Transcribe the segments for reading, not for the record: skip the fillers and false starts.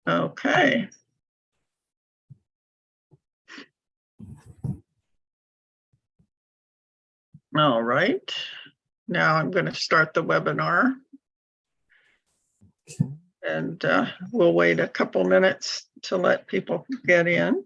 Okay. All right. Now I'm going to start the webinar. And we'll wait a couple minutes to let people get in.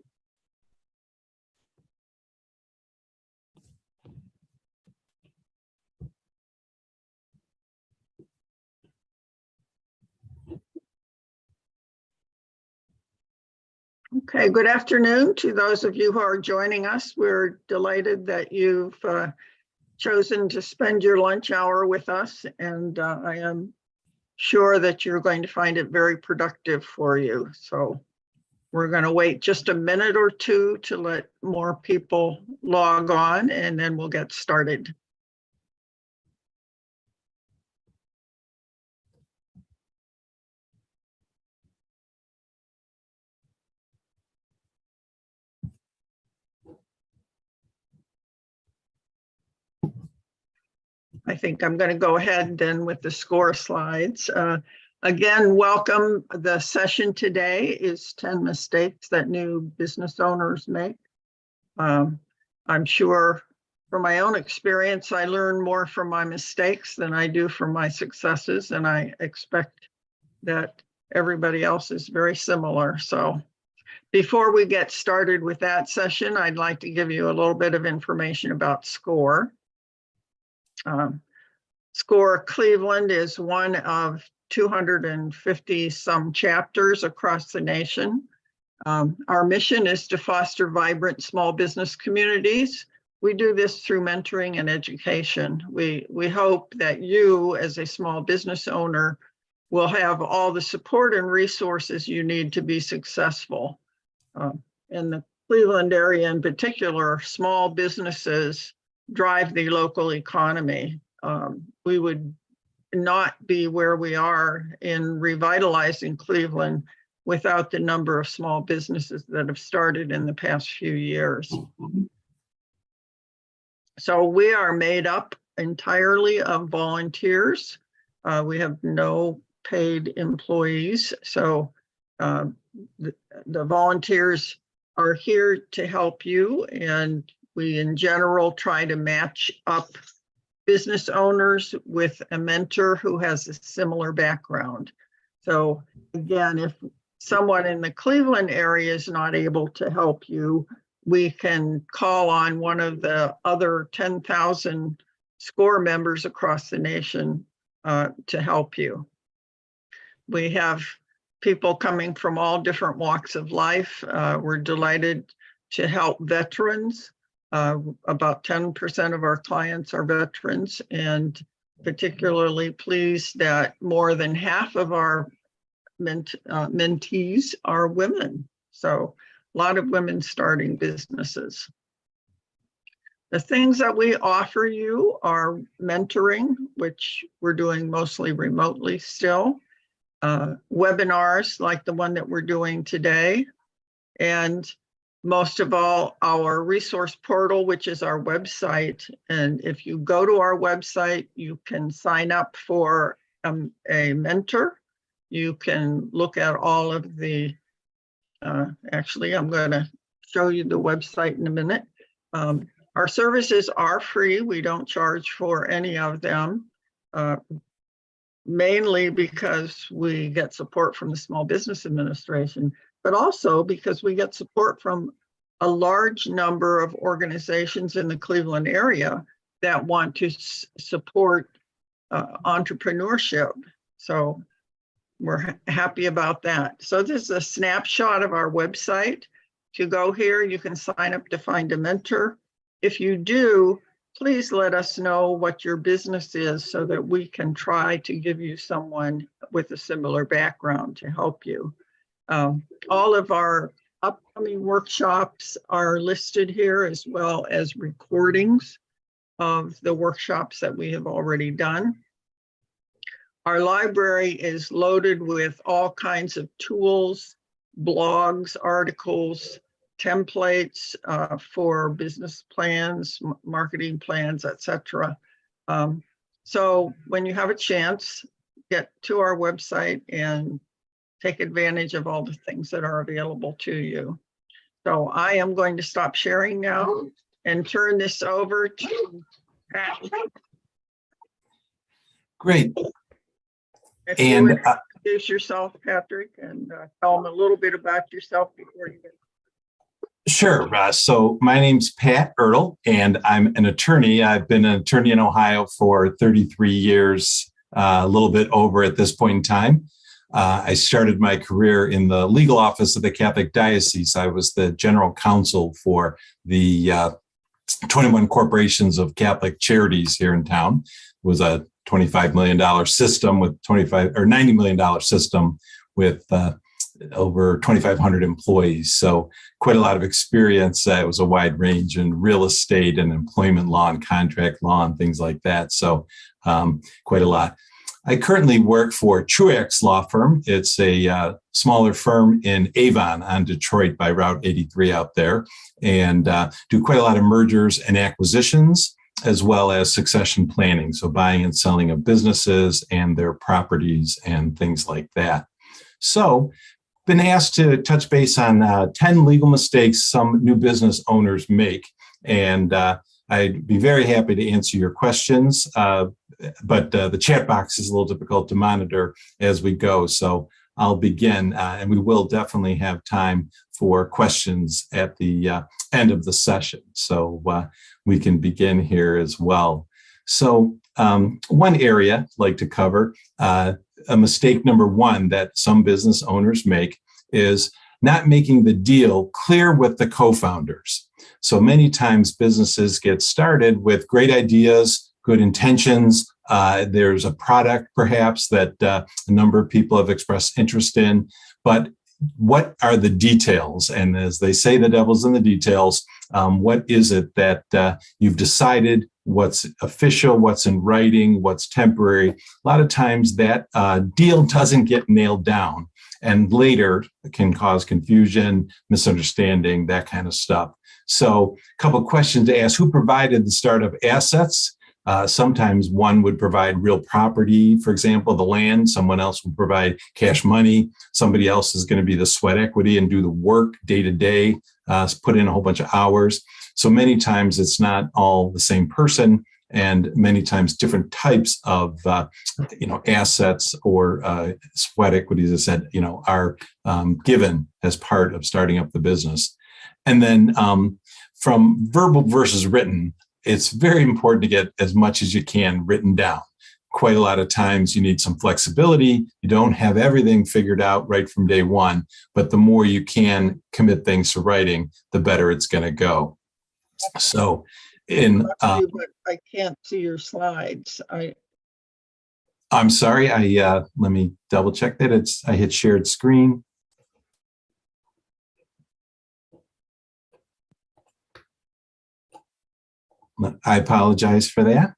Okay, good afternoon to those of you who are joining us. We're delighted that you've chosen to spend your lunch hour with us, and I am sure that you're going to find it very productive for you. So we're going to wait just a minute or two to let more people log on, and then we'll get started. I think I'm going to go ahead then with the score slides. Again, welcome. The session today is 10 mistakes that new business owners make. I'm sure from my own experience, I learn more from my mistakes than I do from my successes, and I expect that everybody else is very similar. So before we get started with that session, I'd like to give you a little bit of information about SCORE. SCORE Cleveland is one of 250 some chapters across the nation. Our mission is to foster vibrant small business communities. We do this through mentoring and education. We hope that you, as a small business owner, will have all the support and resources you need to be successful. In the Cleveland area in particular, small businesses drive the local economy. We would not be where we are in revitalizing Cleveland without the number of small businesses that have started in the past few years. So we are made up entirely of volunteers. We have no paid employees. So the volunteers are here to help you, and we in general try to match up business owners with a mentor who has a similar background. So again, if someone in the Cleveland area is not able to help you, we can call on one of the other 10,000 SCORE members across the nation to help you. We have people coming from all different walks of life. We're delighted to help veterans. About 10% of our clients are veterans, and particularly pleased that more than half of our mentees are women. So a lot of women starting businesses. The things that we offer you are mentoring, which we're doing mostly remotely still, webinars like the one that we're doing today, and most of all, our resource portal, which is our website. And if you go to our website, you can sign up for a mentor. You can look at all of the, actually, I'm going to show you the website in a minute. Our services are free. We don't charge for any of them, mainly because we get support from the Small Business Administration, but also because we get support from a large number of organizations in the Cleveland area that want to support entrepreneurship. So we're happy about that. So this is a snapshot of our website. If you go here, you can sign up to find a mentor. If you do, please let us know what your business is so that we can try to give you someone with a similar background to help you. All of our upcoming workshops are listed here, as well as recordings of the workshops that we have already done. Our library is loaded with all kinds of tools, blogs, articles, templates for business plans, marketing plans, etc. So when you have a chance, get to our website and take advantage of all the things that are available to you. So I am going to stop sharing now and turn this over to Pat. Great. If you would introduce yourself, Patrick, and tell them a little bit about yourself before you get. Sure. So my name's Pat Ertl, and I'm an attorney. I've been an attorney in Ohio for 33 years, a little bit over at this point in time. I started my career in the legal office of the Catholic Diocese. I was the general counsel for the 21 corporations of Catholic charities here in town. It was a $25 million system with $90 million system with over 2,500 employees. So quite a lot of experience. It was a wide range in real estate and employment law and contract law and things like that. So quite a lot. I currently work for Truax Law Firm. It's a smaller firm in Avon on Detroit by Route 83 out there, and do quite a lot of mergers and acquisitions, as well as succession planning. So buying and selling of businesses and their properties and things like that. So been asked to touch base on 10 legal mistakes some new business owners make. And I'd be very happy to answer your questions, but the chat box is a little difficult to monitor as we go. So I'll begin, and we will definitely have time for questions at the end of the session. So we can begin here as well. So one area I'd like to cover, a mistake number one that some business owners make is not making the deal clear with the co-founders. So many times businesses get started with great ideas, good intentions. There's a product perhaps that a number of people have expressed interest in, but what are the details? And as they say, the devil's in the details. What is it that you've decided? What's official, what's in writing, what's temporary? A lot of times that deal doesn't get nailed down, and later can cause confusion, misunderstanding, that kind of stuff. So a couple of questions to ask: who provided the startup assets? Sometimes one would provide real property, for example, the land. Someone else would provide cash money. Somebody else is going to be the sweat equity and do the work day to day, put in a whole bunch of hours. So many times it's not all the same person, and many times different types of assets or sweat equities, as I said, are given as part of starting up the business. And then from verbal versus written, it's very important to get as much as you can written down. Quite a lot of times you need some flexibility. You don't have everything figured out right from day one, but the more you can commit things to writing, the better it's going to go. So but I can't see your slides. I'm sorry. Let me double check that. I hit shared screen. I apologize for that.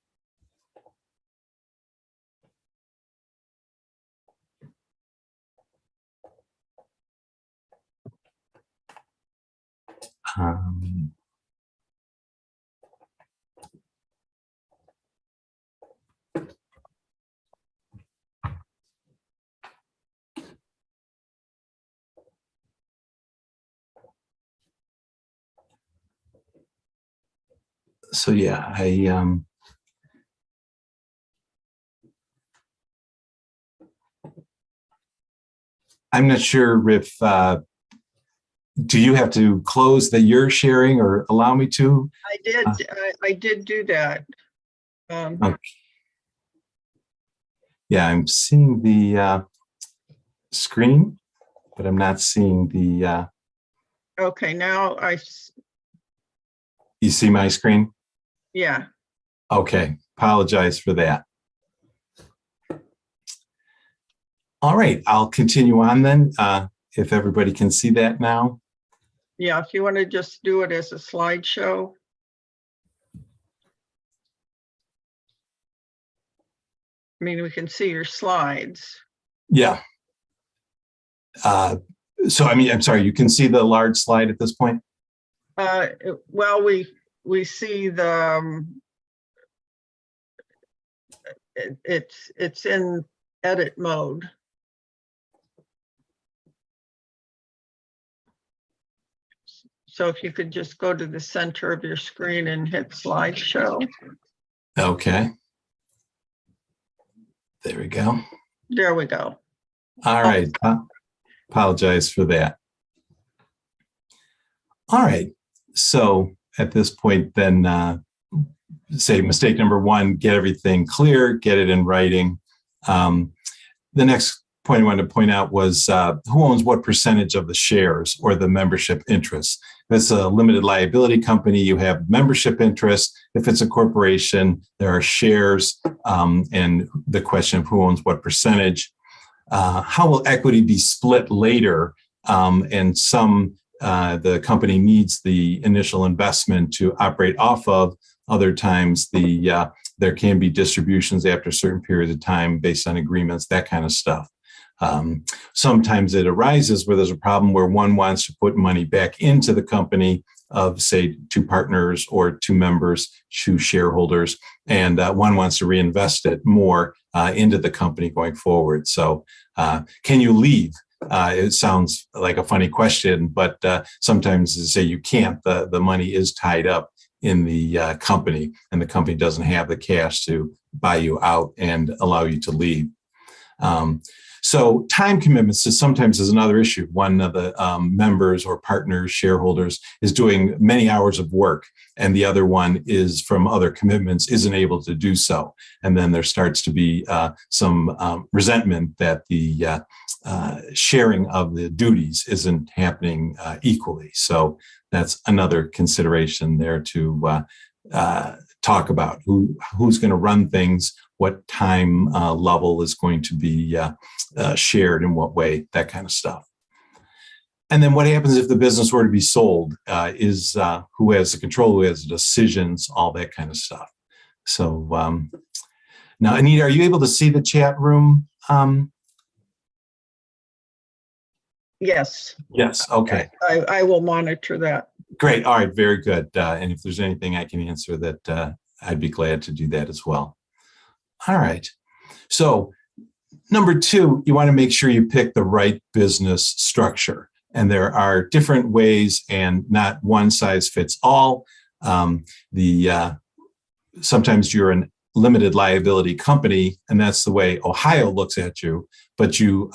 So yeah, I'm not sure if do you have to close that you're sharing or allow me to? I did do that. Okay. Yeah, I'm seeing the screen, but I'm not seeing the. Okay, now You see my screen? Yeah. Okay, apologize for that. All right, I'll continue on then, if everybody can see that now. Yeah, if you want to just do it as a slideshow. I mean, we can see your slides. Yeah. So, I mean, I'm sorry, you can see the large slide at this point? Well, we see the, it's in edit mode. So if you could just go to the center of your screen and hit slideshow. Okay. There we go. There we go. All right. Apologize for that. All right. So at this point, then say mistake number one, get everything clear, get it in writing. The next point I wanted to point out was who owns what percentage of the shares or the membership interest. If it's a limited liability company, you have membership interest. If it's a corporation, there are shares, and the question of who owns what percentage. How will equity be split later? And the company needs the initial investment to operate off of. Other times, there can be distributions after certain periods of time based on agreements, that kind of stuff. Sometimes it arises where there's a problem where one wants to put money back into the company of, say, two partners or two members, two shareholders, and one wants to reinvest it more into the company going forward. So can you leave? It sounds like a funny question, but sometimes they say you can't. The money is tied up in the company, and the company doesn't have the cash to buy you out and allow you to leave. So time commitments sometimes is another issue. One of the members or partners, shareholders, is doing many hours of work, and the other one is from other commitments, isn't able to do so. And then there starts to be some resentment that the sharing of the duties isn't happening equally. So that's another consideration there to talk about who's going to run things, what time level is going to be shared in what way, that kind of stuff. And then what happens if the business were to be sold? Is who has the control, who has the decisions, all that kind of stuff. So now, Anita, are you able to see the chat room? Yes. Yes. Okay. I will monitor that. Great. All right. Very good. And if there's anything I can answer that, I'd be glad to do that as well. All right. So number two, you want to make sure you pick the right business structure. And there are different ways and not one size fits all. Sometimes you're a limited liability company, and that's the way Ohio looks at you, but you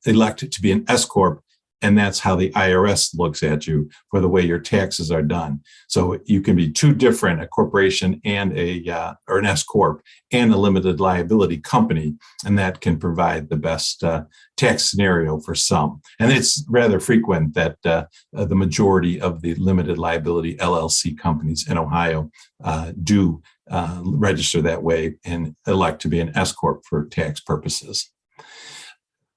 elect to be an S Corp, and that's how the IRS looks at you for the way your taxes are done. So you can be two different, a corporation and or an S Corp and a limited liability company, and that can provide the best tax scenario for some. And it's rather frequent that the majority of the limited liability LLC companies in Ohio do register that way and elect to be an S Corp for tax purposes.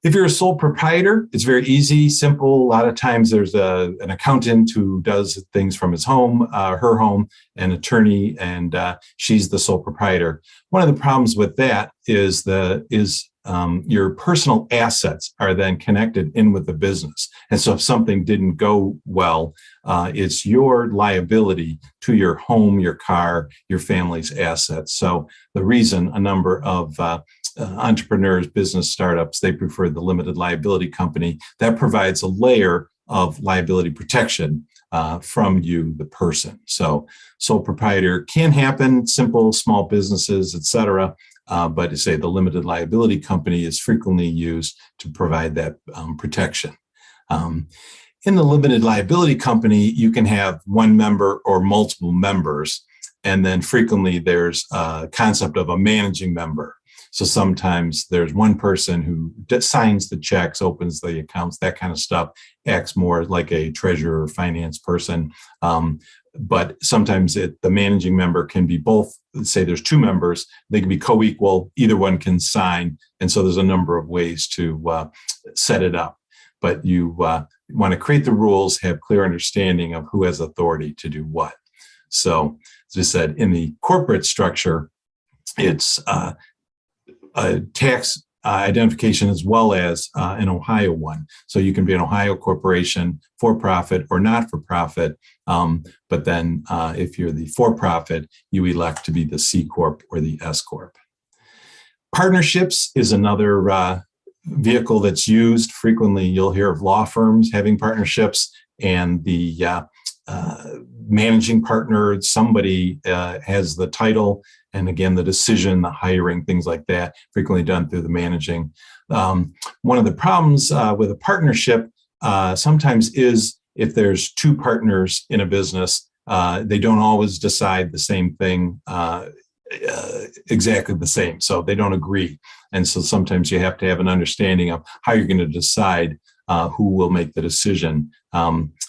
If you're a sole proprietor, it's very easy, simple. A lot of times there's an accountant who does things from his home, her home, an attorney, and she's the sole proprietor. One of the problems with that is your personal assets are then connected in with the business. And so if something didn't go well, it's your liability to your home, your car, your family's assets. So the reason a number of entrepreneurs, business startups, they prefer the limited liability company that provides a layer of liability protection from you, the person. So sole proprietor can happen, simple, small businesses, et cetera. But to say the limited liability company is frequently used to provide that protection. In the limited liability company, you can have one member or multiple members. And then frequently there's a concept of a managing member. So sometimes there's one person who signs the checks, opens the accounts, that kind of stuff, acts more like a treasurer or finance person. But sometimes the managing member can be both. Say there's two members, they can be co-equal, either one can sign. And so there's a number of ways to set it up. But you want to create the rules, have clear understanding of who has authority to do what. So as I said, in the corporate structure, it's a tax identification as well as an Ohio one. So you can be an Ohio corporation, for-profit or not-for-profit. But then if you're the for-profit, you elect to be the C Corp or the S Corp. Partnerships is another vehicle that's used frequently. You'll hear of law firms having partnerships, and the managing partner, somebody has the title, and again, the decision, the hiring, things like that, frequently done through the managing. One of the problems with a partnership sometimes is if there's two partners in a business, they don't always decide the same thing exactly the same. So they don't agree. And so sometimes you have to have an understanding of how you're going to decide who will make the decision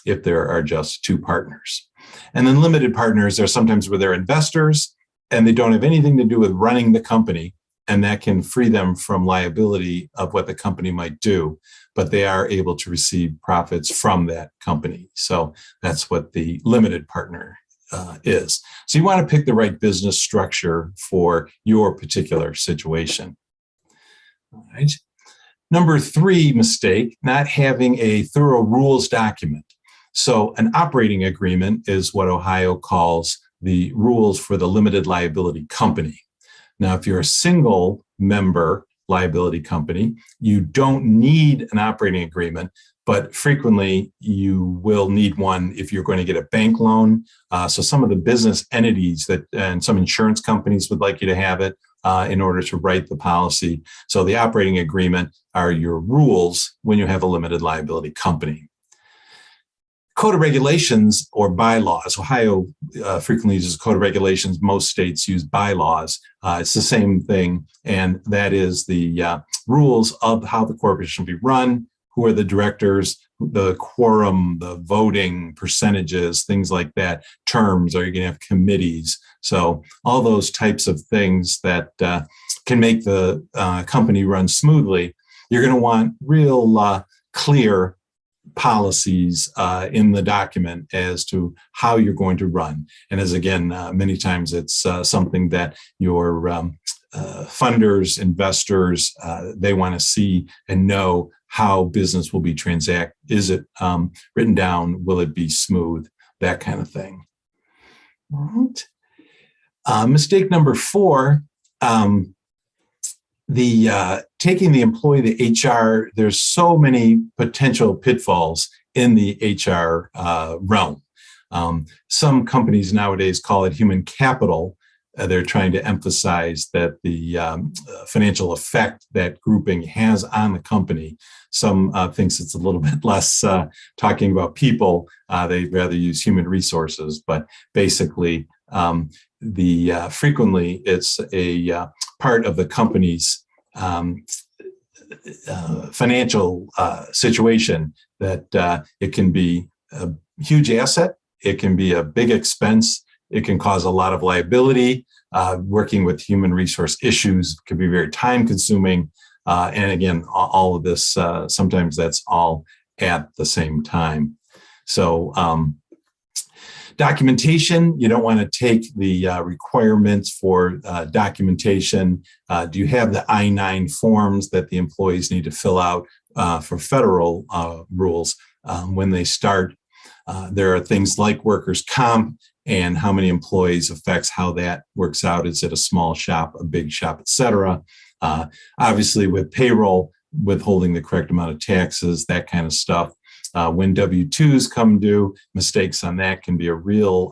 if there are just two partners. And then limited partners are sometimes where they're investors and they don't have anything to do with running the company. And that can free them from liability of what the company might do, but they are able to receive profits from that company. So that's what the limited partner is. So you want to pick the right business structure for your particular situation. All right. Number 3 mistake, not having a thorough rules document. So an operating agreement is what Ohio calls the rules for the limited liability company. Now, if you're a single member liability company, you don't need an operating agreement, but frequently you will need one if you're going to get a bank loan. So some of the business entities and some insurance companies would like you to have it in order to write the policy. So the operating agreement are your rules when you have a limited liability company. Code of regulations or bylaws. Ohio frequently uses code of regulations. Most states use bylaws. It's the same thing. And that is the rules of how the corporation will be run, who are the directors, the quorum, the voting percentages, things like that, terms, are you going to have committees? So all those types of things that can make the company run smoothly. You're going to want real clear policies in the document as to how you're going to run. And as again, many times it's something that your funders, investors, they want to see and know how business will be transacted. Is it written down? Will it be smooth? That kind of thing. All right. Mistake number 4, taking the employee, the HR, there's so many potential pitfalls in the HR realm. Some companies nowadays call it human capital. They're trying to emphasize that the financial effect that grouping has on the company. Some thinks it's a little bit less talking about people. They'd rather use human resources, but basically frequently it's a part of the company's financial situation that it can be a huge asset. It can be a big expense. It can cause a lot of liability. Working with human resource issues can be very time consuming. And again, all of this, sometimes that's all at the same time. So documentation, you don't want to take the requirements for documentation. Do you have the I-9 forms that the employees need to fill out for federal rules when they start? There are things like workers' comp and how many employees affects how that works out. Is it a small shop, a big shop, et cetera? Obviously, with payroll, withholding the correct amount of taxes, that kind of stuff. When W-2s come due, mistakes on that can be a real,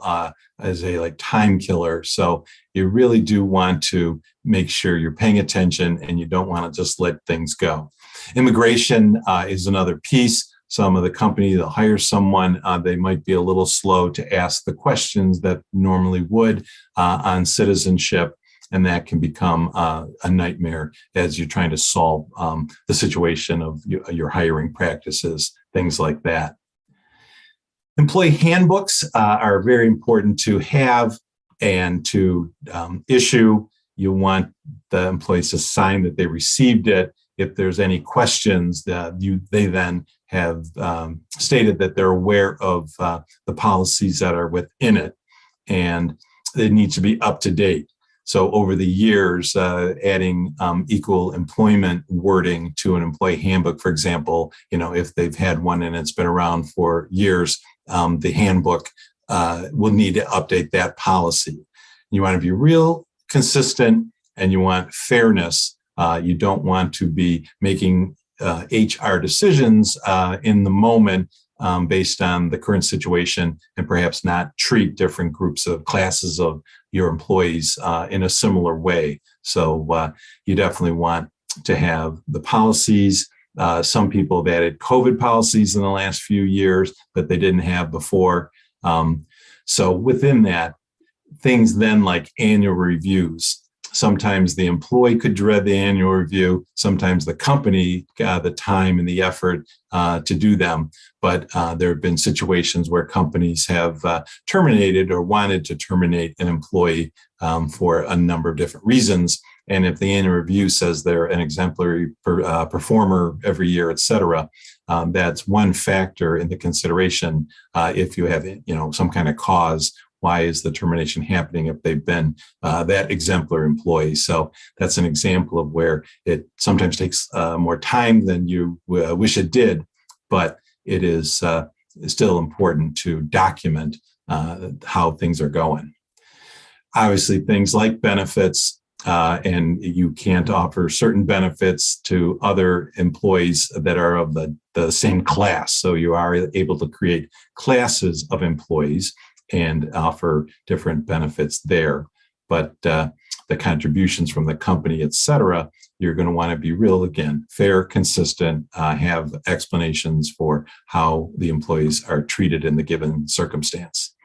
time killer. So you really do want to make sure you're paying attention and you don't want to just let things go. Immigration is another piece. Some of the company that hires someone, they might be a little slow to ask the questions that normally would on citizenship. And that can become a nightmare as you're trying to solve the situation of your hiring practices, things like that. Employee handbooks are very important to have and to issue. You want the employees to sign that they received it. If there's any questions, they then have stated that they're aware of the policies that are within it, and it needs to be up to date. So over the years, adding equal employment wording to an employee handbook, for example, if they've had one and it's been around for years, the handbook will need to update that policy. You want to be real consistent and you want fairness. You don't want to be making HR decisions in the moment based on the current situation and perhaps not treat different groups of classes of your employees in a similar way. So you definitely want to have the policies. Some people have added COVID policies in the last few years that they didn't have before. So within that, things then like annual reviews. Sometimes the employee could dread the annual review. Sometimes the company got the time and the effort to do them. But there have been situations where companies have terminated or wanted to terminate an employee for a number of different reasons. And if the annual review says they're an exemplary performer every year, et cetera, that's one factor in the consideration if you have some kind of cause. Why is the termination happening if they've been that exemplary employee? So that's an example of where it sometimes takes more time than you wish it did, but it is still important to document how things are going. Obviously, things like benefits, and you can't offer certain benefits to other employees that are of the same class. So you are able to create classes of employees and offer different benefits there. But the contributions from the company, et cetera, you're going to want to be real, again, fair, consistent, have explanations for how the employees are treated in the given circumstance.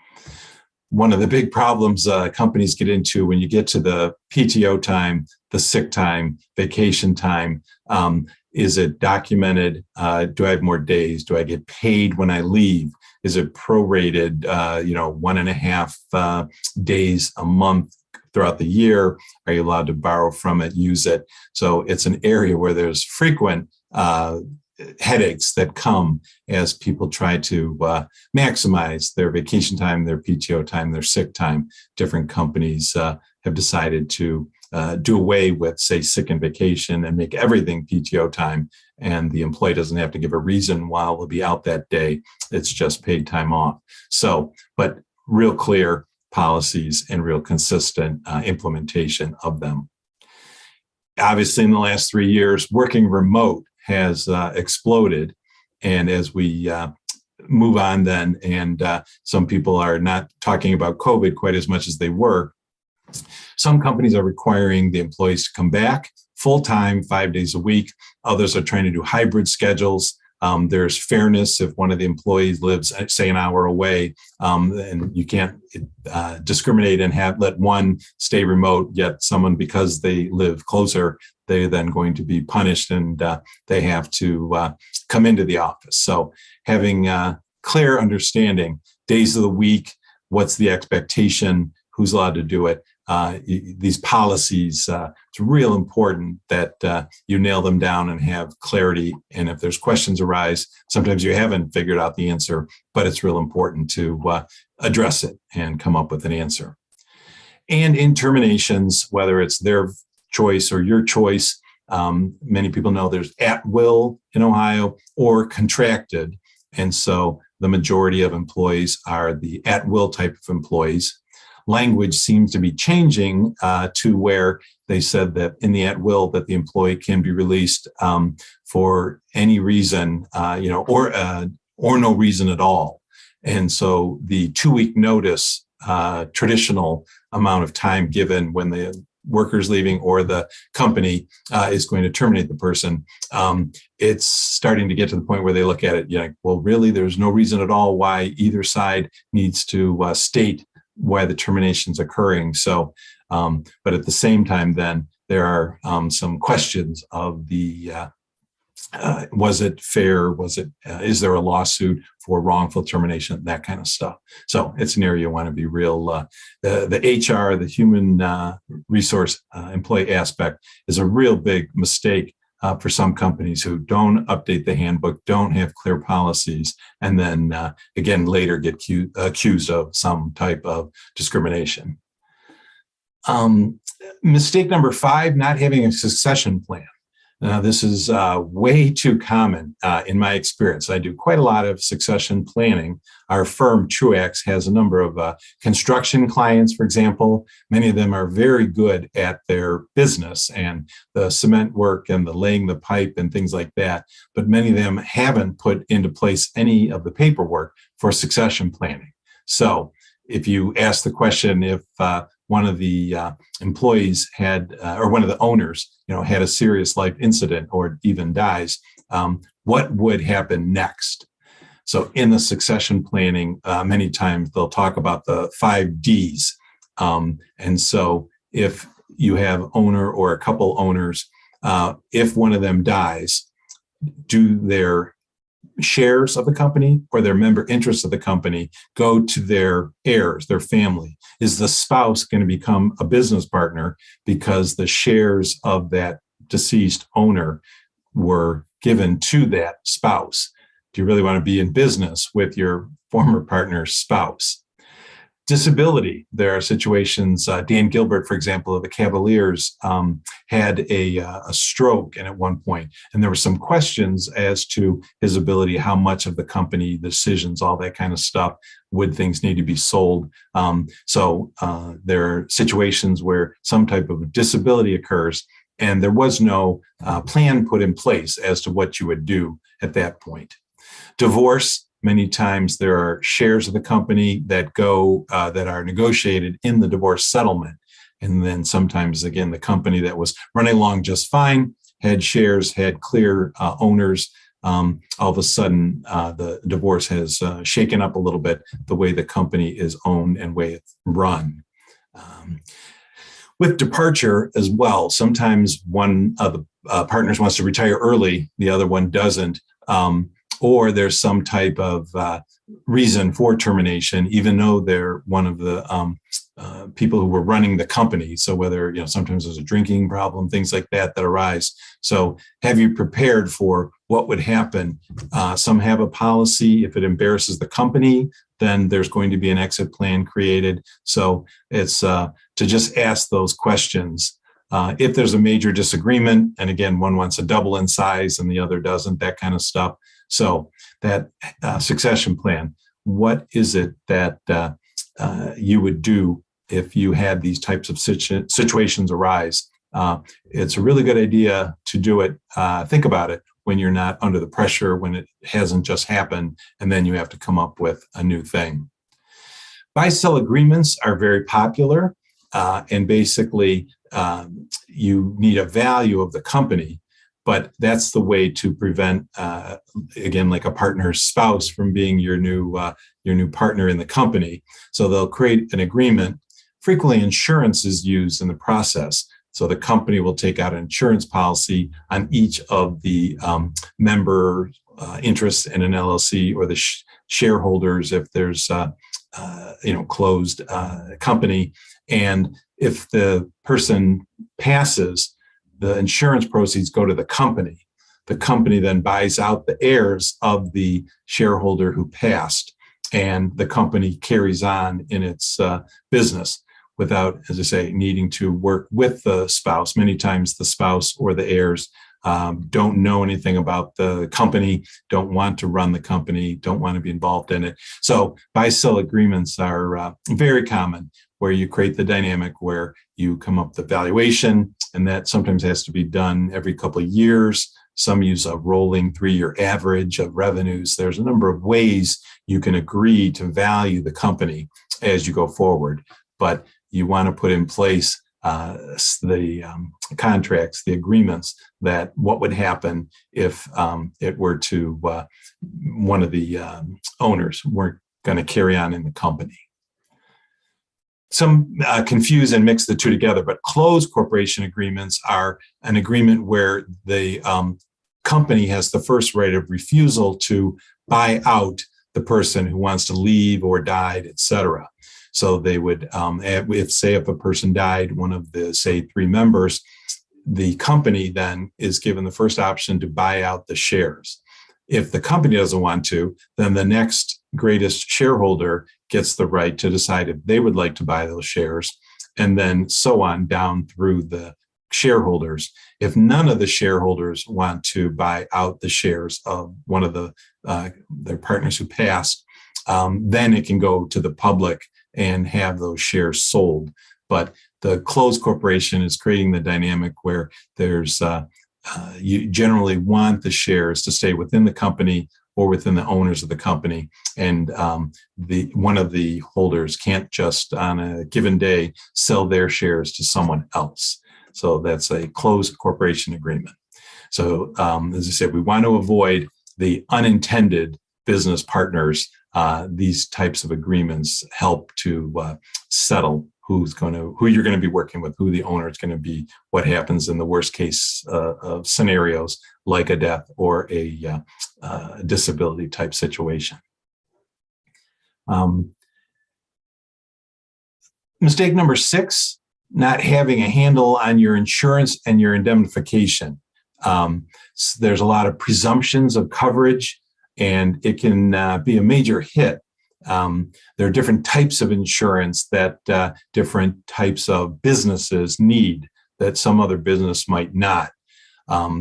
One of the big problems companies get into when you get to the PTO time, the sick time, vacation time, is it documented? Do I have more days? Do I get paid when I leave? Is it prorated, 1.5 days a month throughout the year? Are you allowed to borrow from it, use it? So it's an area where there's frequent headaches that come as people try to maximize their vacation time, their PTO time, their sick time. Different companies have decided to do away with, say, sick and vacation and make everything PTO time. And the employee doesn't have to give a reason why they'll be out that day. It's just paid time off. So, but real clear policies and real consistent implementation of them. Obviously, in the last 3 years, working remote has exploded. And as we move on then, and some people are not talking about COVID quite as much as they were, some companies are requiring the employees to come back full-time, 5 days a week. Others are trying to do hybrid schedules. There's fairness if one of the employees lives, say, an hour away, and you can't discriminate and let one stay remote, yet someone, because they live closer, they're then going to be punished and they have to come into the office. So having clear understanding, days of the week, what's the expectation, who's allowed to do it, these policies, it's real important that you nail them down and have clarity. And if there's questions arise, sometimes you haven't figured out the answer, but it's real important to address it and come up with an answer. And in terminations, whether it's their choice or your choice, many people know there's at will in Ohio or contracted. And so the majority of employees are the at will type of employees. Language seems to be changing to where they said that in the at will that the employee can be released for any reason, or no reason at all. And so the 2-week notice, traditional amount of time given when the worker's leaving or the company is going to terminate the person, it's starting to get to the point where they look at it, well, really, there's no reason at all why either side needs to state why the termination's occurring. So, but at the same time, then there are some questions of the, was it fair? Is there a lawsuit for wrongful termination? That kind of stuff. So it's an area you want to be real. The HR, the human resource employee aspect is a real big mistake for some companies who don't update the handbook, don't have clear policies, and then again later get accused of some type of discrimination. Mistake number 5, not having a succession plan. Now, this is way too common in my experience. I do quite a lot of succession planning. Our firm, Truax, has a number of construction clients, for example. Many of them are very good at their business and the cement work and the laying the pipe and things like that. But many of them haven't put into place any of the paperwork for succession planning. So if you ask the question if one of the employees had, or one of the owners, had a serious life incident or even dies, what would happen next? So in the succession planning, many times they'll talk about the 5Ds. And so if you have owner or a couple owners, if one of them dies, do their shares of the company or their member interests of the company go to their heirs, their family? Is the spouse going to become a business partner because the shares of that deceased owner were given to that spouse? Do you really want to be in business with your former partner's spouse? Disability. There are situations, Dan Gilbert, for example, of the Cavaliers, had a stroke and at one point, and there were some questions as to his ability, how much of the company, decisions, all that kind of stuff, would things need to be sold? So there are situations where some type of disability occurs, and there was no plan put in place as to what you would do at that point. Divorce. Many times there are shares of the company that go that are negotiated in the divorce settlement. And then sometimes, again, the company that was running along just fine, had shares, had clear owners. All of a sudden, the divorce has shaken up a little bit the way the company is owned and way it's run. With departure as well, sometimes one of the partners wants to retire early, the other one doesn't. Or there's some type of reason for termination, even though they're one of the people who were running the company. So whether, sometimes there's a drinking problem, things like that arise. So have you prepared for what would happen? Some have a policy. If it embarrasses the company, then there's going to be an exit plan created. So it's to just ask those questions. If there's a major disagreement, and again, one wants to double in size and the other doesn't, that kind of stuff. So that succession plan, what is it that you would do if you had these types of situations arise? It's a really good idea to do it. Think about it when you're not under the pressure, when it hasn't just happened, and then you have to come up with a new thing. Buy-sell agreements are very popular, and basically you need a value of the company. But that's the way to prevent, again, like a partner's spouse from being your new partner in the company. So they'll create an agreement. Frequently, insurance is used in the process. So the company will take out an insurance policy on each of the member interests in an LLC or the shareholders if there's closed company. And if the person passes, the insurance proceeds go to the company. The company then buys out the heirs of the shareholder who passed, and the company carries on in its business without, as I say, needing to work with the spouse. Many times the spouse or the heirs don't know anything about the company, don't want to run the company, don't want to be involved in it. So buy-sell agreements are very common, where you create the dynamic where you come up with the valuation, and that sometimes has to be done every couple of years. Some use a rolling 3-year average of revenues. There's a number of ways you can agree to value the company as you go forward, but you want to put in place the contracts, the agreements, that what would happen if it were to one of the owners weren't going to carry on in the company. Some confuse and mix the two together, but closed corporation agreements are an agreement where the company has the first right of refusal to buy out the person who wants to leave or died, et cetera. So they would, if a person died, one of the, say, 3 members, the company then is given the first option to buy out the shares. If the company doesn't want to, then the next greatest shareholder gets the right to decide if they would like to buy those shares, and then so on down through the shareholders. If none of the shareholders want to buy out the shares of one of their partners who passed, then it can go to the public and have those shares sold. But the closed corporation is creating the dynamic where there's you generally want the shares to stay within the company or within the owners of the company, and one of the holders can't just on a given day sell their shares to someone else. So that's a closed corporation agreement. So as I said, we want to avoid the unintended business partners. These types of agreements help to settle who you're going to be working with, who the owner is going to be, what happens in the worst case of scenarios like a death or a disability type situation. Mistake number 6, not having a handle on your insurance and your indemnification. So there's a lot of presumptions of coverage, and it can be a major hit. There are different types of insurance that different types of businesses need that some other business might not.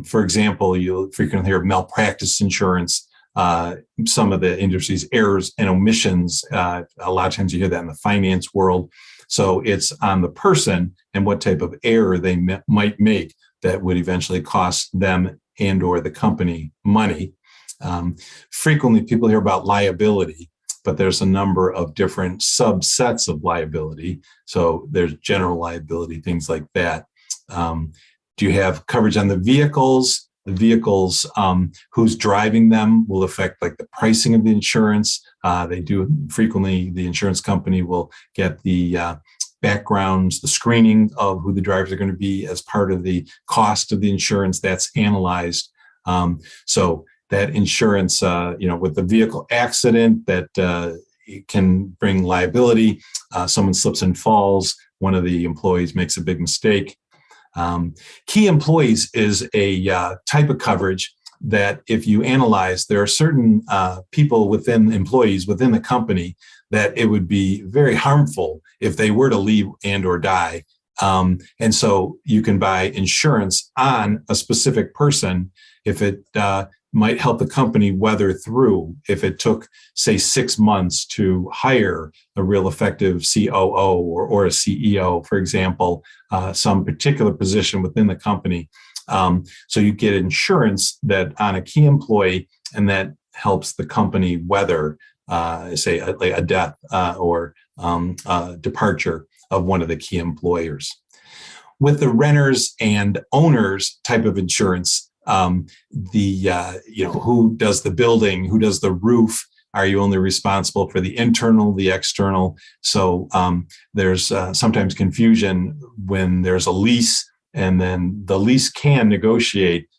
For example, you'll frequently hear of malpractice insurance. Some of the industry's errors and omissions, a lot of times you hear that in the finance world. So it's on the person and what type of error they might make that would eventually cost them and or the company money. Frequently people hear about liability, but there's a number of different subsets of liability. So there's general liability, things like that. Do you have coverage on the vehicles? The vehicles, who's driving them will affect like the pricing of the insurance. They do frequently, the insurance company will get the backgrounds, the screening of who the drivers are going to be as part of the cost of the insurance that's analyzed. So that insurance, with the vehicle accident that can bring liability. Someone slips and falls. One of the employees makes a big mistake. Key employees is a type of coverage that if you analyze, there are certain employees within the company that it would be very harmful if they were to leave and or die. And so you can buy insurance on a specific person if it might help the company weather through. If it took, say, 6 months to hire a real effective COO or a CEO, for example, some particular position within the company. So you get insurance that on a key employee, and that helps the company weather, say, a death or departure of one of the key employers. With the renters and owners type of insurance, who does the building, who does the roof? Are you only responsible for the internal, the external? So there's sometimes confusion when there's a lease, and then the lease can negotiate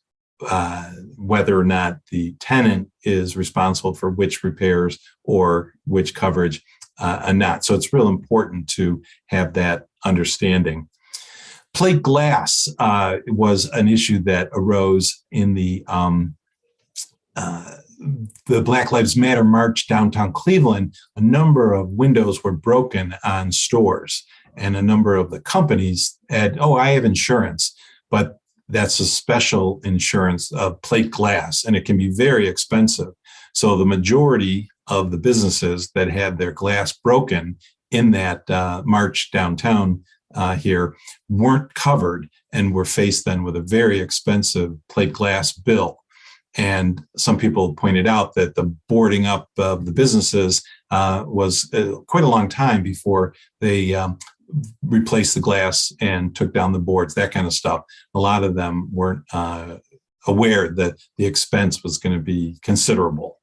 whether or not the tenant is responsible for which repairs or which coverage and not. So it's real important to have that understanding. Plate glass was an issue that arose in the Black Lives Matter march downtown Cleveland. A number of windows were broken on stores, and a number of the companies had, I have insurance, but that's a special insurance of plate glass, and it can be very expensive. So the majority of the businesses that had their glass broken in that march downtown here weren't covered and were faced then with a very expensive plate glass bill. And some people pointed out that the boarding up of the businesses was quite a long time before they replaced the glass and took down the boards, that kind of stuff. A lot of them weren't aware that the expense was going to be considerable.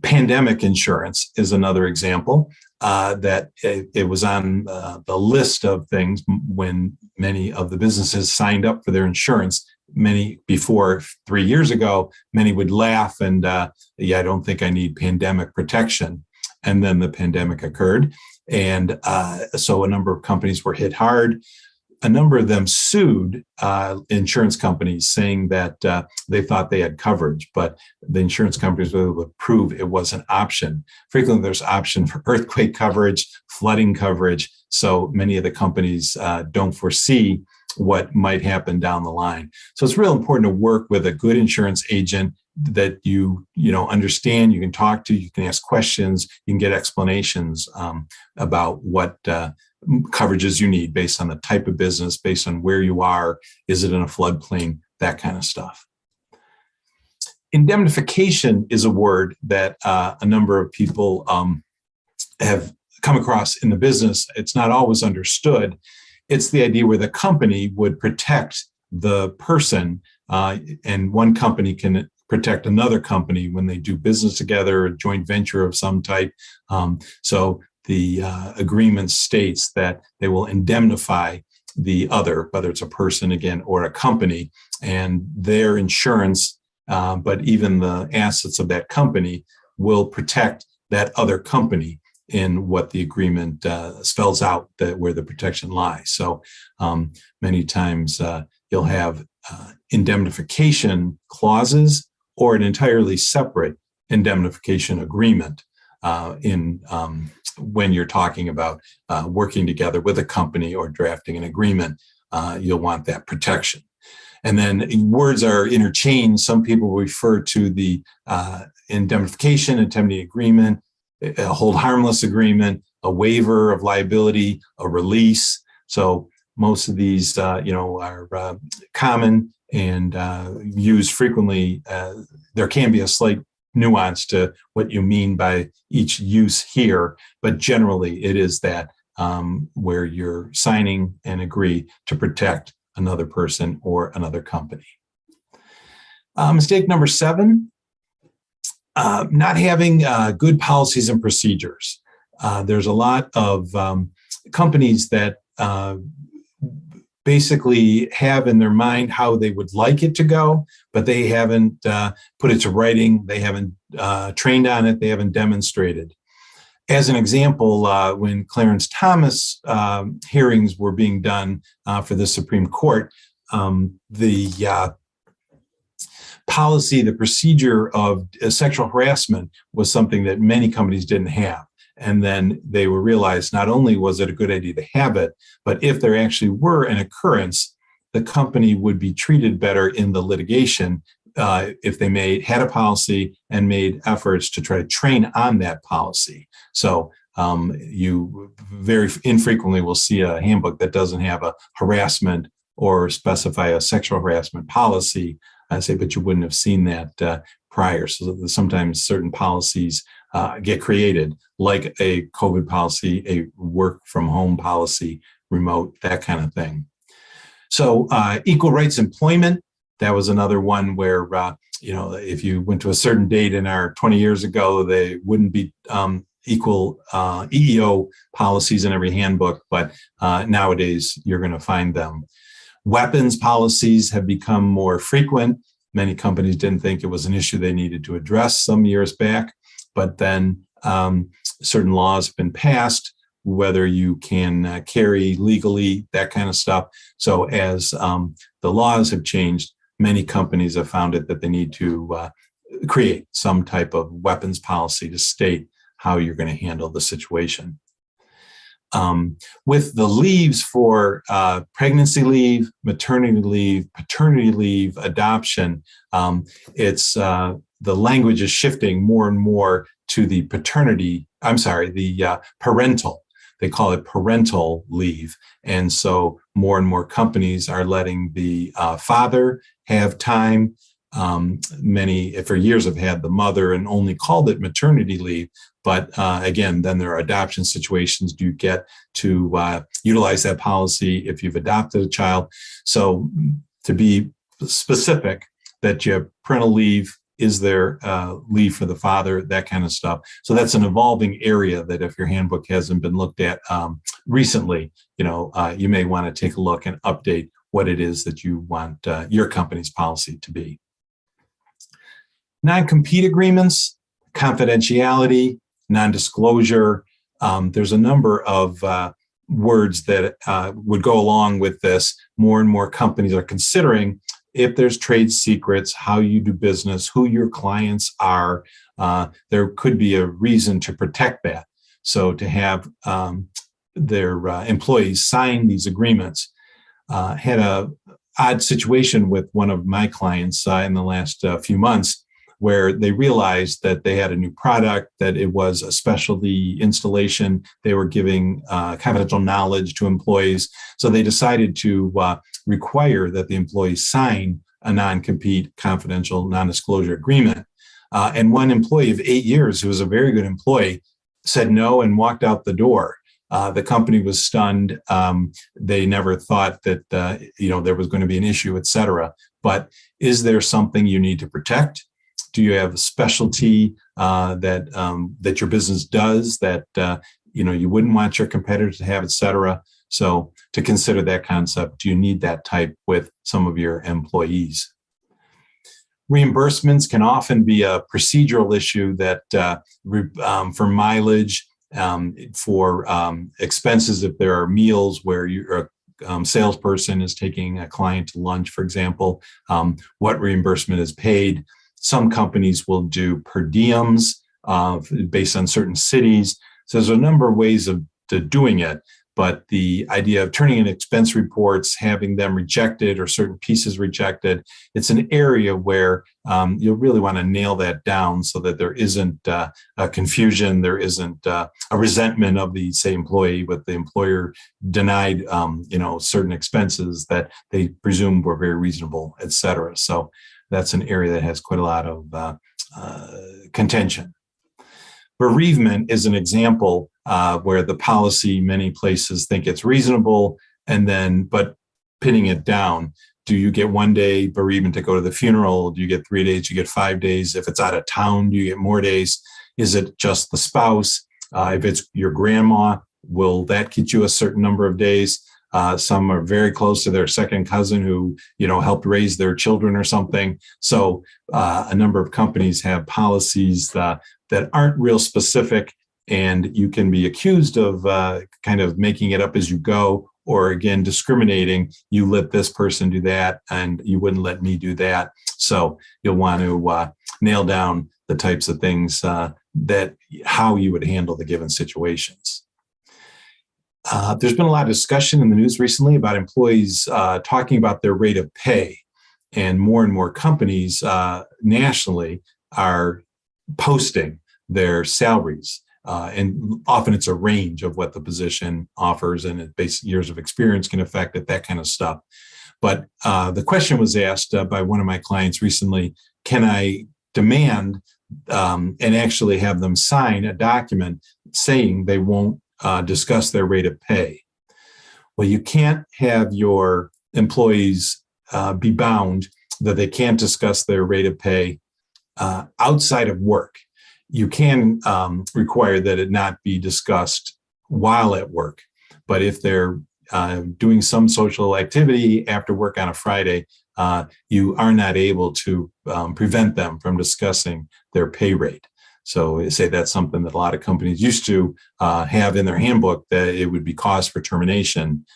Pandemic insurance is another example that it was on the list of things when many of the businesses signed up for their insurance. Many before 3 years ago, many would laugh and, I don't think I need pandemic protection. And then the pandemic occurred. And so a number of companies were hit hard. a number of them sued insurance companies saying that they thought they had coverage, but the insurance companies were able to prove it was an option. Frequently, there's option for earthquake coverage, flooding coverage. So many of the companies don't foresee what might happen down the line. So it's real important to work with a good insurance agent that you understand, you can talk to, you can ask questions, you can get explanations about what coverages you need based on the type of business, based on where you are, is it in a floodplain, that kind of stuff. Indemnification is a word that a number of people have come across in the business. It's not always understood. It's the idea where the company would protect the person, and one company can protect another company when they do business together, a joint venture of some type. So the agreement states that they will indemnify the other, whether it's a person again or a company, and their insurance, but even the assets of that company will protect that other company in what the agreement spells out, that where the protection lies. So many times you'll have indemnification clauses or an entirely separate indemnification agreement when you're talking about working together with a company or drafting an agreement. You'll want that protection. And then words are interchanged. Some people refer to the indemnification, indemnity agreement, a hold harmless agreement, a waiver of liability, a release. So most of these, are common and used frequently. There can be a slight nuance to what you mean by each use here, but generally it is that where you're signing and agree to protect another person or another company. Mistake number 7, not having good policies and procedures. There's a lot of companies that basically have in their mind how they would like it to go, but they haven't put it to writing. They haven't trained on it. They haven't demonstrated. As an example, when Clarence Thomas hearings were being done for the Supreme Court, the policy, the procedure of sexual harassment was something that many companies didn't have. And then they were realized not only was it a good idea to have it, but if there actually were an occurrence, the company would be treated better in the litigation if they had a policy and made efforts to try to train on that policy. So you very infrequently will see a handbook that doesn't have a harassment or specify a sexual harassment policy. I say, but you wouldn't have seen that prior. So sometimes certain policies get created, like a COVID policy, a work from home policy, remote, that kind of thing. So equal rights employment, that was another one where, if you went to a certain date in our 20 years ago, they wouldn't be equal EEO policies in every handbook, but nowadays you're going to find them. Weapons policies have become more frequent. Many companies didn't think it was an issue they needed to address some years back, but then certain laws have been passed, whether you can carry legally, that kind of stuff. So as the laws have changed, many companies have found it that they need to create some type of weapons policy to state how you're going to handle the situation. With the leaves for pregnancy leave, maternity leave, paternity leave, adoption, it's the language is shifting more and more to the parental. They call it parental leave. And so more and more companies are letting the father have time. Many, for years, have had the mother and only called it maternity leave. But again, then there are adoption situations. Do you get to utilize that policy if you've adopted a child? So to be specific, that you have parental leave, is there leave for the father, that kind of stuff. So that's an evolving area that if your handbook hasn't been looked at recently, you may want to take a look and update what it is that you want your company's policy to be. Non-compete agreements, confidentiality, non-disclosure. There's a number of words that would go along with this. More and more companies are considering if there's trade secrets, how you do business, who your clients are. There could be a reason to protect that. So to have their employees sign these agreements. Had a odd situation with one of my clients in the last few months, where they realized that they had a new product, that it was a specialty installation. They were giving confidential knowledge to employees. So they decided to require that the employees sign a non-compete confidential non-disclosure agreement. And one employee of 8 years, who was a very good employee, said no and walked out the door. The company was stunned. They never thought that there was going to be an issue, et cetera. But is there something you need to protect? Do you have a specialty that your business does that you wouldn't want your competitors to have, et cetera? So to consider that concept, do you need that type with some of your employees? Reimbursements can often be a procedural issue that for mileage, for expenses, if there are meals where you're a salesperson is taking a client to lunch, for example, what reimbursement is paid. Some companies will do per diems based on certain cities. So there's a number of ways of doing it. But the idea of turning in expense reports, having them rejected or certain pieces rejected, it's an area where you'll really want to nail that down so that there isn't a confusion, there isn't a resentment of the, say, employee, but the employer denied, certain expenses that they presumed were very reasonable, et cetera. So that's an area that has quite a lot of contention. Bereavement is an example where the policy, many places think it's reasonable, but pinning it down. Do you get 1 day bereavement to go to the funeral? Do you get 3 days? Do you get 5 days? If it's out of town, do you get more days? Is it just the spouse? If it's your grandma, will that get you a certain number of days? Some are very close to their second cousin who, helped raise their children or something. So a number of companies have policies that aren't real specific, and you can be accused of kind of making it up as you go, or again, discriminating. You let this person do that, and you wouldn't let me do that. So you'll want to nail down the types of things how you would handle the given situations. There's been a lot of discussion in the news recently about employees talking about their rate of pay, and more companies nationally are posting their salaries. And often it's a range of what the position offers, and based years of experience can affect it, that kind of stuff. But the question was asked by one of my clients recently, can I demand and actually have them sign a document saying they won't discuss their rate of pay? Well, you can't have your employees be bound that they can't discuss their rate of pay outside of work. You can require that it not be discussed while at work. But if they're doing some social activity after work on a Friday, you are not able to prevent them from discussing their pay rate. So say that's something that a lot of companies used to have in their handbook, that it would be cause for termination.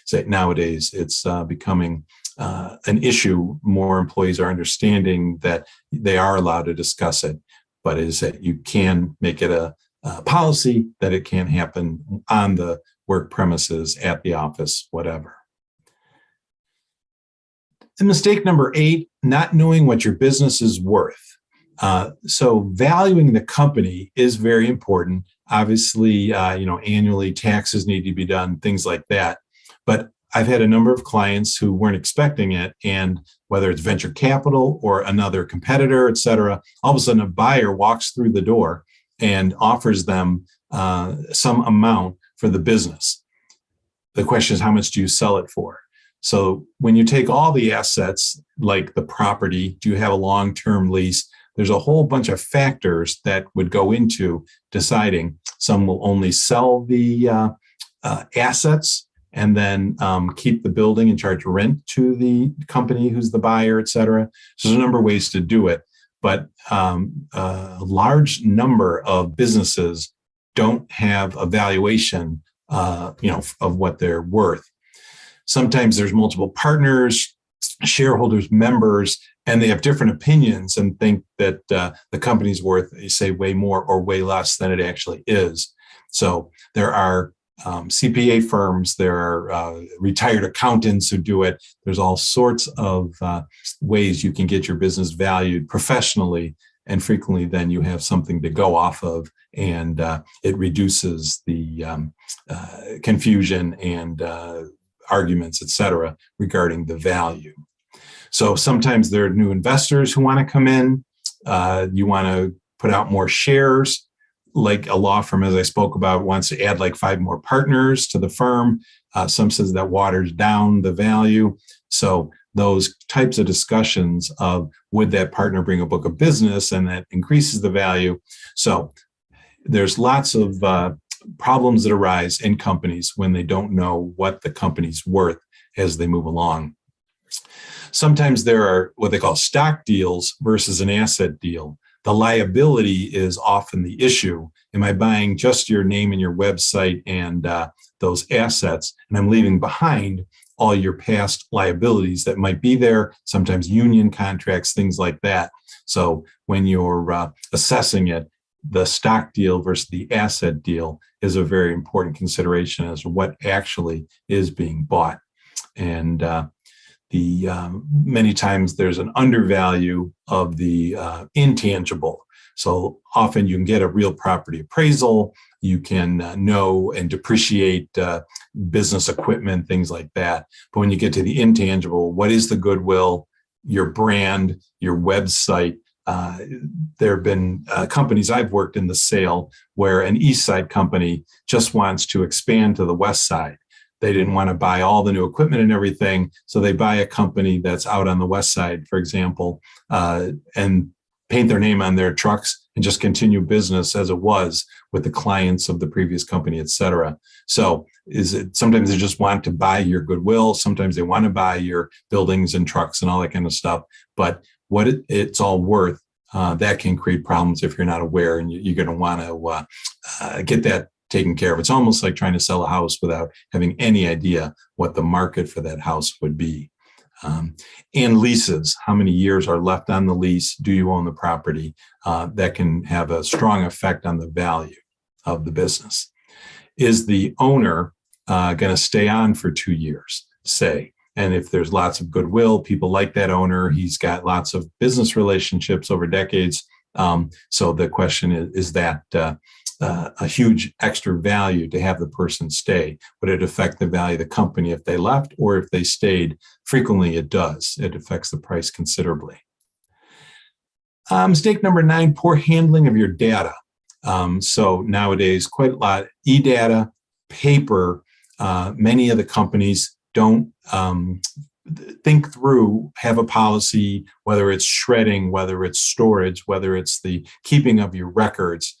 Say nowadays it's becoming an issue. More employees are understanding that they are allowed to discuss it, but is that you can make it a policy that it can't happen on the work premises, at the office, whatever. And mistake number 8, not knowing what your business is worth. So valuing the company is very important. Obviously, annually taxes need to be done, things like that. But I've had a number of clients who weren't expecting it, and whether it's venture capital or another competitor, et cetera, all of a sudden a buyer walks through the door and offers them some amount for the business. The question is, how much do you sell it for? So when you take all the assets, like the property, do you have a long-term lease? There's a whole bunch of factors that would go into deciding. Some will only sell the assets and then keep the building and charge rent to the company who's the buyer, et cetera. So there's a number of ways to do it. But a large number of businesses don't have a valuation of what they're worth. Sometimes there's multiple partners, shareholders, members, and they have different opinions and think that the company's worth, say, way more or way less than it actually is. So there are CPA firms, there are retired accountants who do it. There's all sorts of ways you can get your business valued professionally, and frequently then you have something to go off of, and it reduces the confusion and arguments, et cetera, regarding the value. So sometimes there are new investors who want to come in. You want to put out more shares. Like a law firm, as I spoke about, wants to add like 5 more partners to the firm. Some says that waters down the value. So those types of discussions of would that partner bring a book of business, and that increases the value. So there's lots of problems that arise in companies when they don't know what the company's worth as they move along. Sometimes there are what they call stock deals versus an asset deal. The liability is often the issue. Am I buying just your name and your website and those assets, and I'm leaving behind all your past liabilities that might be there, sometimes union contracts, things like that. So when you're assessing it, the stock deal versus the asset deal is a very important consideration as to what actually is being bought. And many times there's an undervalue of the intangible. So often you can get a real property appraisal, you can know and depreciate business equipment, things like that. But when you get to the intangible, what is the goodwill, your brand, your website? There have been companies I've worked in the sale where an East Side company just wants to expand to the West Side. They didn't want to buy all the new equipment and everything, so they buy a company that's out on the West Side, for example, and paint their name on their trucks and just continue business as it was with the clients of the previous company, et cetera. So sometimes they just want to buy your goodwill. Sometimes they want to buy your buildings and trucks and all that kind of stuff. But what it's all worth, that can create problems if you're not aware, and you're going to want to get that taken care of. It's almost like trying to sell a house without having any idea what the market for that house would be. And leases, how many years are left on the lease? Do you own the property? That can have a strong effect on the value of the business. Is the owner going to stay on for 2 years, say? And if there's lots of goodwill, people like that owner, he's got lots of business relationships over decades. So the question is that a huge extra value to have the person stay? Would it affect the value of the company if they left, or if they stayed? Frequently it does. It affects the price considerably. Mistake number 9, poor handling of your data. So nowadays, quite a lot, e-data, paper, many of the companies don't think through, have a policy, whether it's shredding, whether it's storage, whether it's the keeping of your records.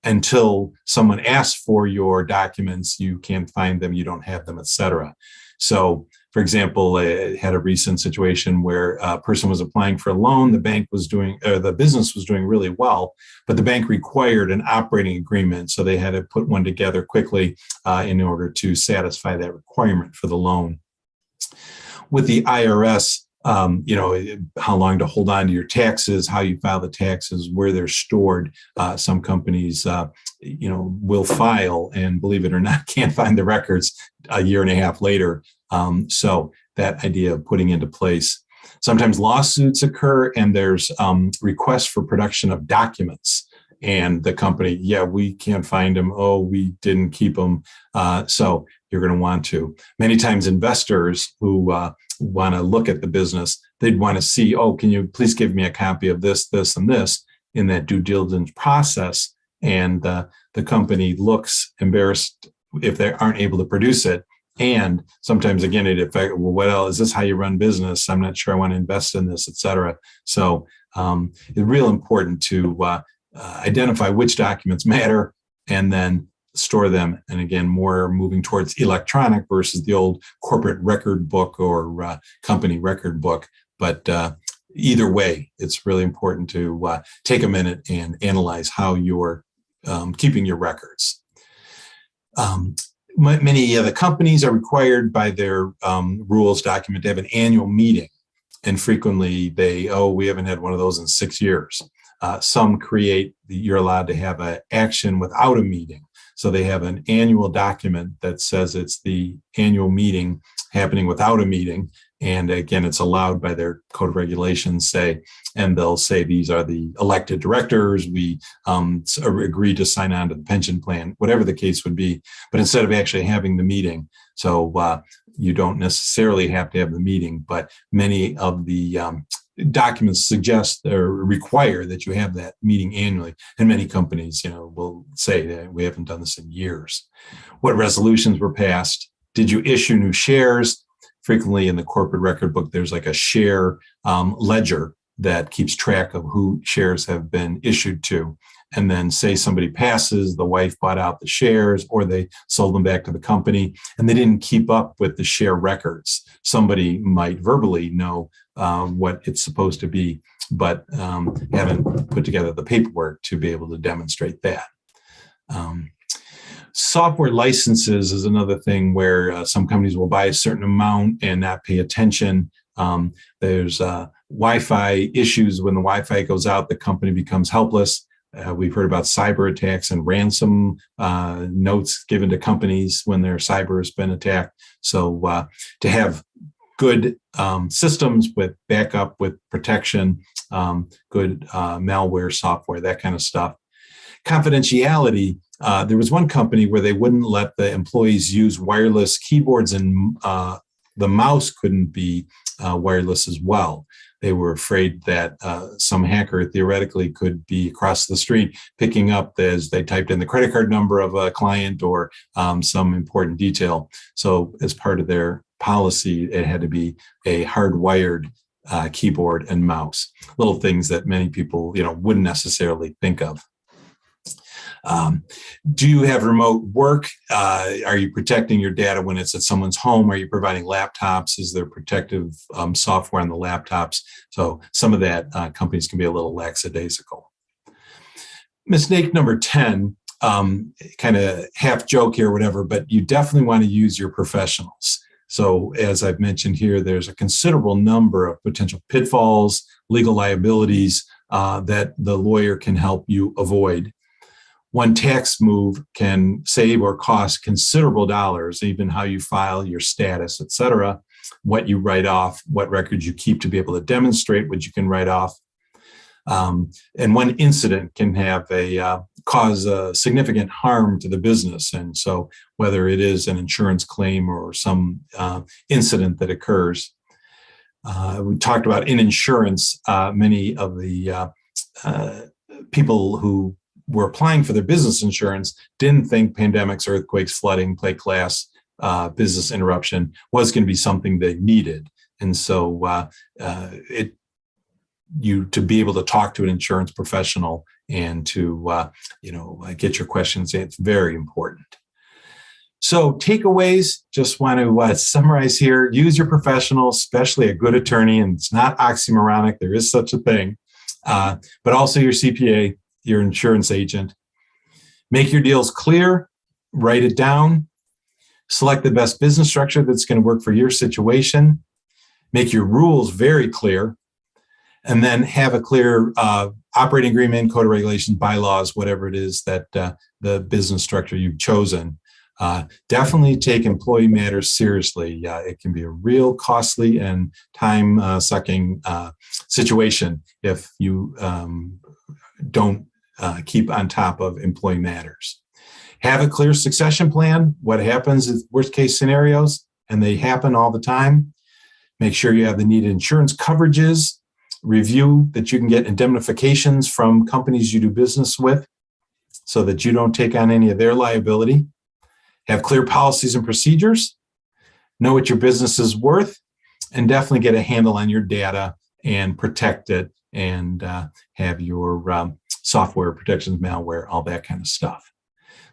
Until someone asks for your documents, you can't find them, you don't have them, et cetera. So, for example, I had a recent situation where a person was applying for a loan. The business was doing really well, but the bank required an operating agreement. So they had to put one together quickly in order to satisfy that requirement for the loan. With the IRS, how long to hold on to your taxes, how you file the taxes, where they're stored. Some companies, will file, and believe it or not, can't find the records a year and a half later. So that idea of putting into place. Sometimes lawsuits occur, and there's requests for production of documents. And the company, we can't find them. Oh, we didn't keep them. So you're going to want to. Many times investors who want to look at the business, they'd want to see, can you please give me a copy of this, this, and this in that due diligence process? And the company looks embarrassed if they aren't able to produce it. And sometimes, again, it affects, is this how you run business? I'm not sure I want to invest in this, et cetera. So it's real important to identify which documents matter and then store them. And again, more moving towards electronic versus the old corporate record book or company record book. But either way, it's really important to take a minute and analyze how you're keeping your records. Many of the companies are required by their rules document to have an annual meeting. And frequently we haven't had one of those in 6 years. Some you're allowed to have an action without a meeting. So they have an annual document that says it's the annual meeting happening without a meeting. And again, it's allowed by their code of regulations, and they'll say these are the elected directors. We agree to sign on to the pension plan, whatever the case would be. But instead of actually having the meeting, so you don't necessarily have to have the meeting, but many of the documents suggest or require that you have that meeting annually. And many companies, will say that we haven't done this in years. What resolutions were passed? Did you issue new shares? Frequently in the corporate record book, there's like a share ledger that keeps track of who shares have been issued to. And then say somebody passes, the wife bought out the shares or they sold them back to the company and they didn't keep up with the share records. Somebody might verbally know what it's supposed to be, but haven't put together the paperwork to be able to demonstrate that. Software licenses is another thing where some companies will buy a certain amount and not pay attention. There's Wi-Fi issues. When the Wi-Fi goes out, the company becomes helpless. We've heard about cyber attacks and ransom notes given to companies when their cyber has been attacked. So to have good systems with backup, with protection, good malware software, that kind of stuff. Confidentiality. There was one company where they wouldn't let the employees use wireless keyboards, and the mouse couldn't be wireless as well. They were afraid that some hacker theoretically could be across the street picking up as they typed in the credit card number of a client or some important detail. So as part of their policy, it had to be a hardwired keyboard and mouse. Little things that many people, wouldn't necessarily think of. Do you have remote work? Are you protecting your data when it's at someone's home? Are you providing laptops? Is there protective software on the laptops? So some of that companies can be a little lackadaisical. Mistake number 10, kind of half joke here, whatever, but you definitely want to use your professionals. So as I've mentioned here, there's a considerable number of potential pitfalls, legal liabilities that the lawyer can help you avoid. One tax move can save or cost considerable dollars, even how you file your status, et cetera, what you write off, what records you keep to be able to demonstrate what you can write off. And one incident can have cause significant harm to the business. And so whether it is an insurance claim or some incident that occurs, we talked about in insurance, many of the people who were applying for their business insurance didn't think pandemics, earthquakes, flooding, plate glass, business interruption was going to be something they needed. And so to be able to talk to an insurance professional and to get your questions, it's very important. So takeaways, just want to summarize here. Use your professional, especially a good attorney, and it's not oxymoronic. There is such a thing, but also your CPA, your insurance agent. Make your deals clear, write it down, select the best business structure that's going to work for your situation, make your rules very clear, and then have a clear operating agreement, code of regulations, bylaws, whatever it is that the business structure you've chosen. Definitely take employee matters seriously. It can be a real costly and time-sucking situation if you don't keep on top of employee matters. Have a clear succession plan. What happens is worst case scenarios, and they happen all the time. Make sure you have the needed insurance coverages. Review that you can get indemnifications from companies you do business with so that you don't take on any of their liability. Have clear policies and procedures. Know what your business is worth, and definitely get a handle on your data and protect it, and have your software protections, malware, all that kind of stuff.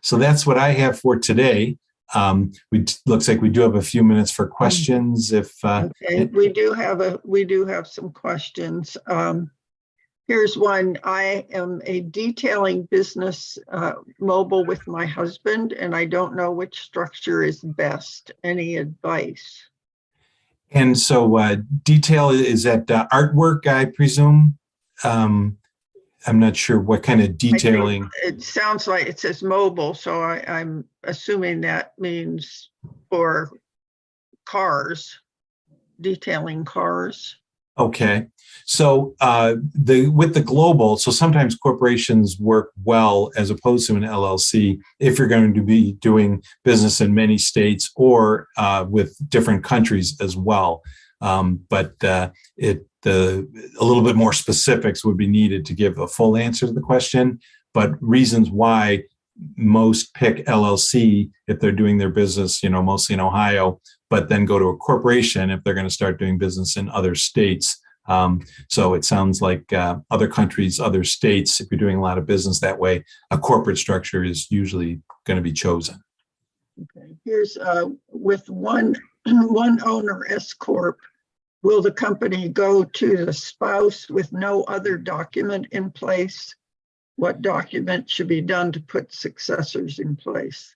So that's what I have for today. Looks like we do have a few minutes for questions. If okay, we do have some questions. Here's one. I am a detailing business mobile with my husband, and I don't know which structure is best. Any advice? And so detail, is that artwork, I presume? I'm not sure what kind of detailing. It sounds like it says mobile, so I'm assuming that means for cars, detailing cars. Okay. So with the global, so sometimes corporations work well as opposed to an LLC if you're going to be doing business in many states or with different countries as well. But a little bit more specifics would be needed to give a full answer to the question. But reasons why most pick LLC if they're doing their business, mostly in Ohio, but then go to a corporation if they're going to start doing business in other states. So it sounds like other countries, other states, if you're doing a lot of business that way, a corporate structure is usually going to be chosen. Okay, here's with one owner S Corp, will the company go to the spouse with no other document in place? What document should be done to put successors in place?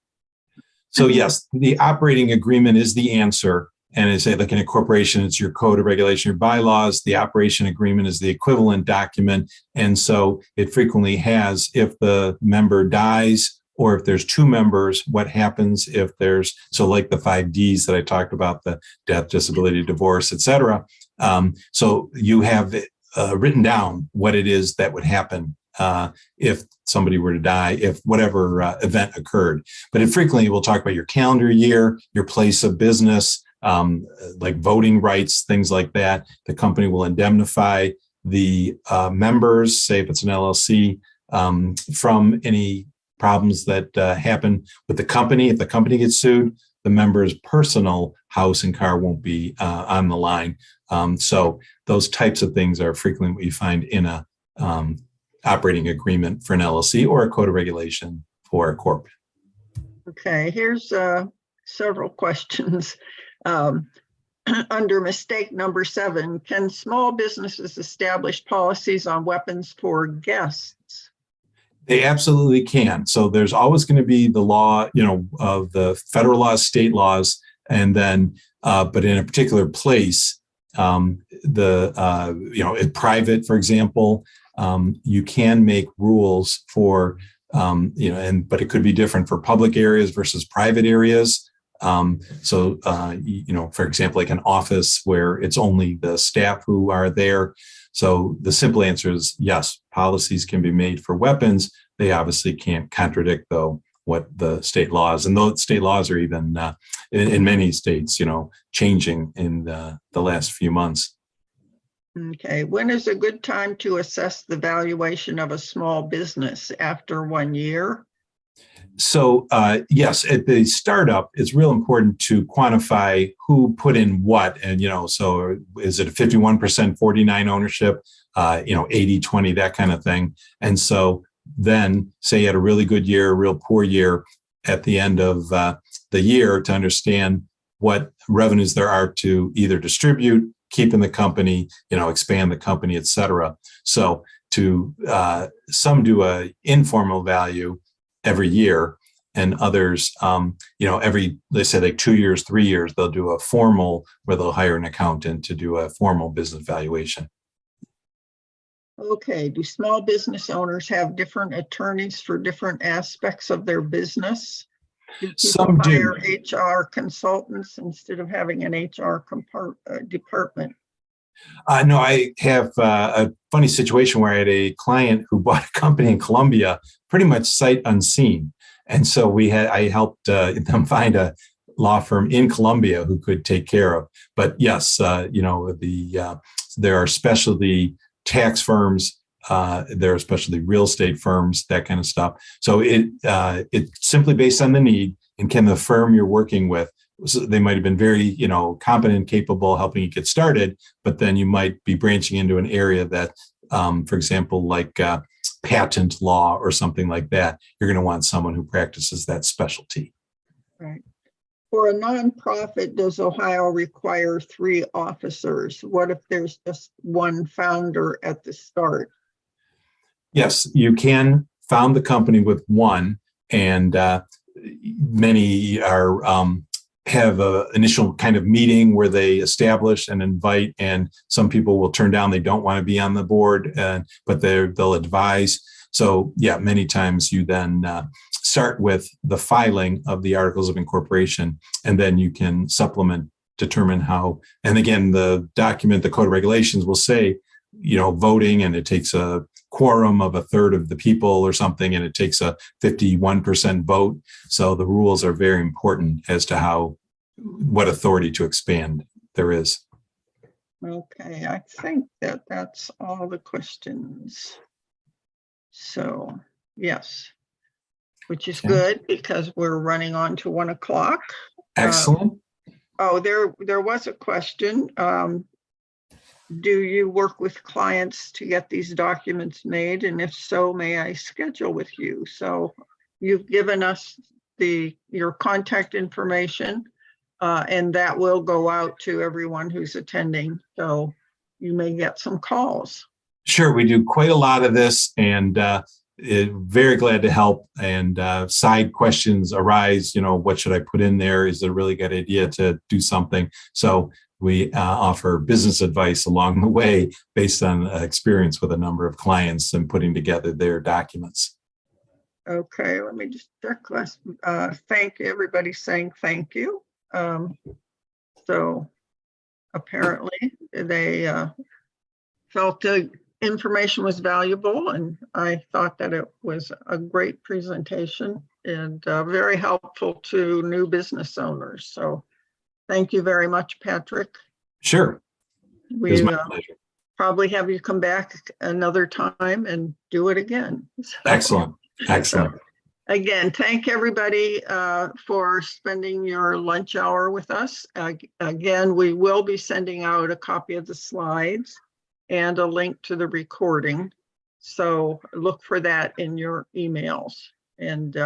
So yes, the operating agreement is the answer. And it's like in a corporation, it's your code of regulation, your bylaws. The operation agreement is the equivalent document. And so it frequently has, if the member dies or if there's two members, what happens if there's, so like the 5Ds that I talked about, the death, disability, divorce, et cetera. So you have written down what it is that would happen if somebody were to die, if whatever event occurred. But it frequently will talk about your calendar year, your place of business, like voting rights, things like that. The company will indemnify the members, say if it's an LLC, from any problems that happen with the company. If the company gets sued, the member's personal house and car won't be on the line. So those types of things are frequently what you find in a operating agreement for an LLC or a code of regulation for a corp. Okay, here's several questions. Under mistake number 7, can small businesses establish policies on weapons for guests? They absolutely can. So there's always going to be the law, of the federal laws, state laws, and then, but in a particular place, in private, for example, you can make rules for, but it could be different for public areas versus private areas. For example, like an office where it's only the staff who are there. So the simple answer is yes, policies can be made for weapons. They obviously can't contradict, though, what the state laws, and those state laws are even in many states, changing in the last few months. Okay, when is a good time to assess the valuation of a small business? After 1 year? So yes, at the startup, it's real important to quantify who put in what. And, so is it a 51%, 49 ownership, 80, 20, that kind of thing. And so then say you had a really good year, a real poor year at the end of the year to understand what revenues there are to either distribute, keep in the company, expand the company, et cetera. So some do a informal value every year, and others, they say like 2 years, 3 years, they'll do a formal where they'll hire an accountant to do a formal business valuation. Okay, do small business owners have different attorneys for different aspects of their business? Some do. Hire HR consultants instead of having an HR department? No, I have a funny situation where I had a client who bought a company in Colombia, pretty much sight unseen. And so I helped them find a law firm in Colombia who could take care of. But yes, there are specialty tax firms, there are specialty real estate firms, that kind of stuff. So it's simply based on the need, and can the firm you're working with, so they might have been very, competent, capable, helping you get started, but then you might be branching into an area that, for example, like patent law or something like that, you're going to want someone who practices that specialty. Right. For a nonprofit, does Ohio require 3 officers? What if there's just one founder at the start? Yes, you can found the company with one, and many are have a initial kind of meeting where they establish and invite, and some people will turn down, they don't want to be on the board, but they'll advise. So yeah, many times you then start with the filing of the articles of incorporation, and then you can supplement, determine how, and again, the document, the code of regulations will say, voting, and it takes a quorum of a third of the people or something, and it takes a 51% vote. So the rules are very important as to what authority to expand there is. Okay, I think that's all the questions. So, yes, which is good because we're running on to 1 o'clock. Excellent. There was a question. Do you work with clients to get these documents made? And if so, may I schedule with you? So you've given us your contact information, and that will go out to everyone who's attending. So you may get some calls. Sure, we do quite a lot of this, and very glad to help. And side questions arise, what should I put in there? Is it a really good idea to do something? So we offer business advice along the way based on experience with a number of clients and putting together their documents. Okay, let me just check. Thank you. Everybody's saying thank you. So apparently they felt the information was valuable, and I thought that it was a great presentation and very helpful to new business owners. So thank you very much, Patrick. Sure. We probably have you come back another time and do it again. So, excellent. So, again, thank everybody for spending your lunch hour with us. Again, we will be sending out a copy of the slides and a link to the recording. So look for that in your emails. And